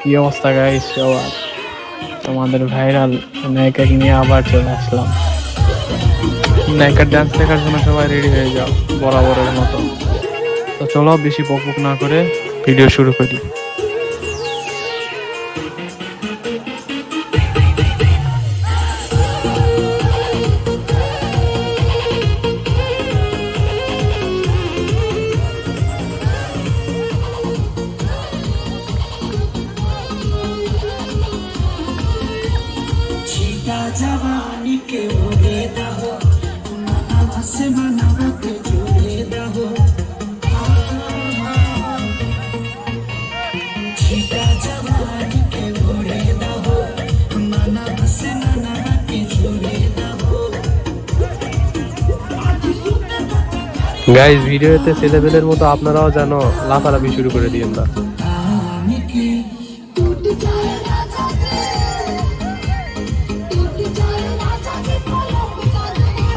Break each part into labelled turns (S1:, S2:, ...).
S1: কি অবস্থা গাইস সবার, তোমাদের ভাইরাল নায়িকা নিয়ে আবার চলে আসলাম। নায়িকার ডান্স দেখার জন্য সবাই রেডি হয়ে যাও বরাবরের মতো। তো চলো বেশি বকবক না করে ভিডিও শুরু করি।
S2: जवानी के उड़े दहो मनावा से मनावा के जुड़े दहो छीटा जवानी के उड़े दहो मनावा से मनावा के जुड़े दहो।
S3: গাইস ভিডিওতে ছেলেপেলের মতো আপনারাও জানো লাফালাফি শুরু করে দিয়েন না।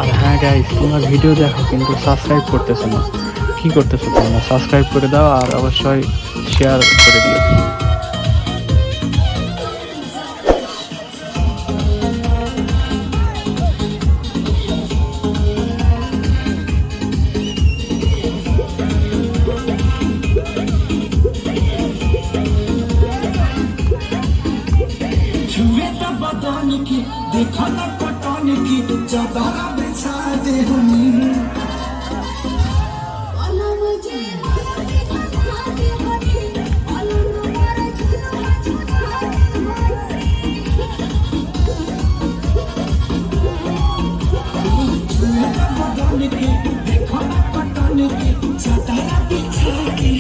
S1: আর হ্যাঁ গাইস, তোমরা ভিডিও দেখো কিন্তু সাবস্ক্রাইব করতেছো না, কি করতেছো তোমরা? সাবস্ক্রাইব করে দাও আর অবশ্যই শেয়ার করে দিও।
S2: बदन की देखा न पटन की चादर बिछा दे हमी बदन की देखा न पटन की चादर बिछा दे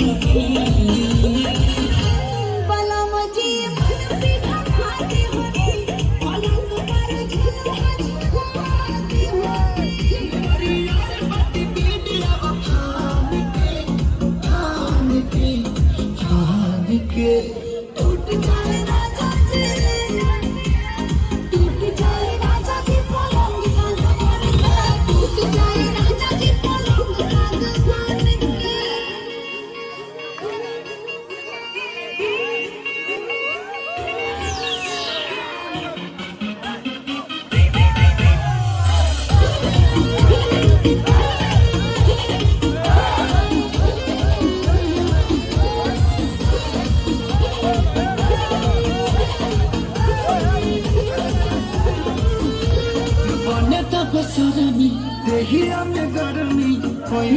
S2: सरमी देहिया में गर्मी कोई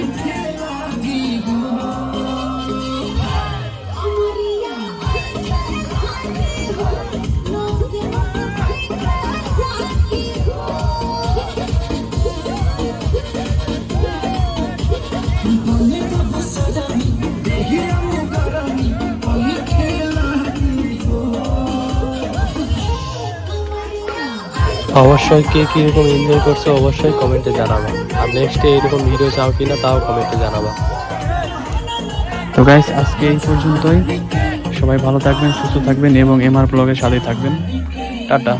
S2: लागी हो देहिया में गर्मी कोई लागी हो।
S3: অবশ্যই কে কিরকম এনজয় করছে অবশ্যই কমেন্টে জানাবা, আর নেক্সটে এরকম ভিডিও চাও কিনা তাও কমেন্টে জানাবা।
S1: তো গাইস আজকে এই পর্যন্তই, সবাই ভালো থাকবেন, সুস্থ থাকবেন এবং এমআর ব্লগের সাথে থাকবেন। টাটা।